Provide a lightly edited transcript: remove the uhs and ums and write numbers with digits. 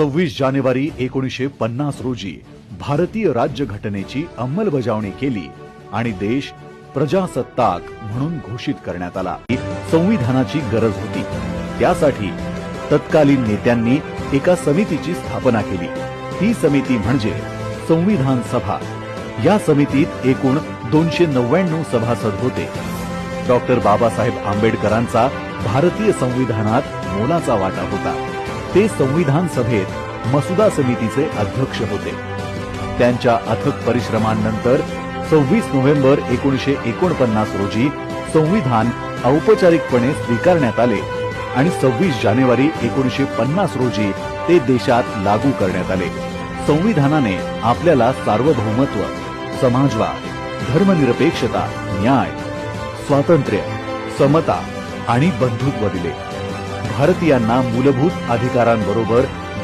26 जानेवारी 1950 रोजी भारतीय राज्यघटनेची अंमलबजावणी केली आणि देश प्रजासत्ताक म्हणून घोषित करण्यात आला। संविधानाची गरज होती, त्यासाठी तत्कालीन नेत्यांनी एका समितीची स्थापना केली। ती समिती म्हणजे संविधान सभा। या समितीत एकूण 299 सभासद होते। डॉक्टर बाबासाहेब आंबेडकरांचा भारतीय संविधानात मोलाचा वाटा होता। ते संविधान सभेत मसुदा समितीचे अध्यक्ष होते। त्यांच्या अथक परिश्रमांनंतर 26 नोव्हेंबर 1949 रोजी संविधान औपचारिकपणे स्वीकारण्यात आले आणि 26 जानेवारी 1950 रोजी ते देशात लागू करण्यात आले। संविधानाने आपल्याला सार्वभौमत्व, समाजवाद, धर्मनिरपेक्षता, न्याय, स्वातंत्र्य, समता आणि बंधुत्व दिले। भारतीयांना मूलभूत अधिकारांबरोबर